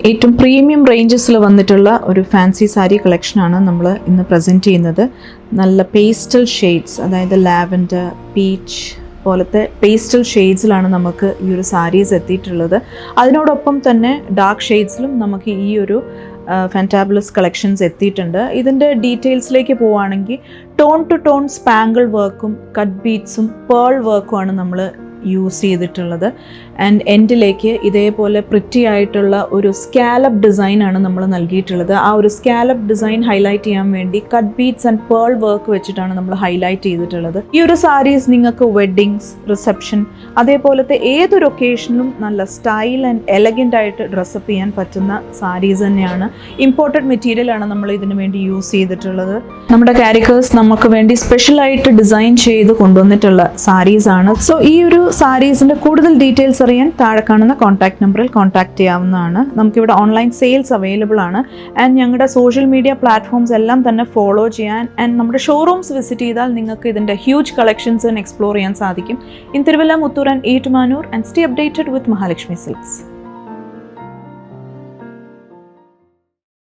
ഏറ്റവും പ്രീമിയം റേഞ്ചസിൽ വന്നിട്ടുള്ള ഒരു ഫാൻസി സാരി കളക്ഷനാണ് നമ്മൾ ഇന്ന് പ്രസൻറ്റ് ചെയ്യുന്നത്. നല്ല പേസ്റ്റൽ ഷെയ്ഡ്സ്, അതായത് ലാവൻഡർ, പീച്ച് പോലത്തെ പേസ്റ്റൽ ഷെയ്ഡ്സിലാണ് നമുക്ക് ഈ ഒരു സാരീസ് എത്തിയിട്ടുള്ളത്. അതിനോടൊപ്പം തന്നെ ഡാർക്ക് ഷെയ്ഡ്സിലും നമുക്ക് ഈ ഒരു ഫാൻറ്റാബുലസ് കളക്ഷൻസ് എത്തിയിട്ടുണ്ട്. ഇതിൻ്റെ ഡീറ്റെയിൽസിലേക്ക് പോവുകയാണെങ്കിൽ ടോൺ ടു ടോൺ സ്പാങ്കിൾ വർക്കും കട്ട് ബീഡ്സും പേൾ വർക്കുമാണ് നമ്മൾ യൂസ് ചെയ്തിട്ടുള്ളത്. ആൻഡ് എൻഡിലേക്ക് ഇതേപോലെ പ്രിറ്റി ആയിട്ടുള്ള ഒരു സ്കാലപ്പ് ഡിസൈനാണ് നമ്മൾ നൽകിയിട്ടുള്ളത്. ആ ഒരു സ്കാലപ്പ് ഡിസൈൻ ഹൈലൈറ്റ് ചെയ്യാൻ വേണ്ടി cut beads and pearl work വെച്ചിട്ടാണ് നമ്മൾ ഹൈലൈറ്റ് ചെയ്തിട്ടുള്ളത്. ഈ ഒരു സാരീസ് നിങ്ങൾക്ക് വെഡ്ഡിങ്സ്, റിസപ്ഷൻ, അതേപോലത്തെ ഏതൊരു ഒക്കേഷനിലും നല്ല സ്റ്റൈൽ ആൻഡ് എലഗൻ്റ് ആയിട്ട് ഡ്രസ്സപ്പ് ചെയ്യാൻ പറ്റുന്ന സാരീസ് തന്നെയാണ്. ഇമ്പോർട്ടഡ് മെറ്റീരിയലാണ് നമ്മൾ ഇതിനു വേണ്ടി യൂസ് ചെയ്തിട്ടുള്ളത്. നമ്മുടെ കാരിക്കേഴ്സ് നമുക്ക് വേണ്ടി സ്പെഷ്യലായിട്ട് ഡിസൈൻ ചെയ്ത് കൊണ്ടുവന്നിട്ടുള്ള സാരീസാണ്. സോ ഈ ഒരു സാരീസിൻ്റെ കൂടുതൽ ഡീറ്റെയിൽസ് അറിയാൻ താഴെ കാണുന്ന കോൺടാക്ട് നമ്പറിൽ കോൺടാക്ട് ചെയ്യാവുന്നതാണ്. നമുക്കിവിടെ ഓൺലൈൻ സെയിൽസ് അവൈലബിൾ ആണ്. ആൻഡ് ഞങ്ങളുടെ സോഷ്യൽ മീഡിയ പ്ലാറ്റ്ഫോംസ് എല്ലാം തന്നെ ഫോളോ ചെയ്യാൻ ആൻഡ് നമ്മുടെ ഷോറൂംസ് വിസിറ്റ് ചെയ്താൽ നിങ്ങൾക്ക് ഇതിൻ്റെ ഹ്യൂജ് കളക്ഷൻസ് എക്സ്പ്ലോർ ചെയ്യാൻ സാധിക്കും. In Thiruvalla, Muthoor and Ettumanoor. And stay updated with Mahalakshmi silks.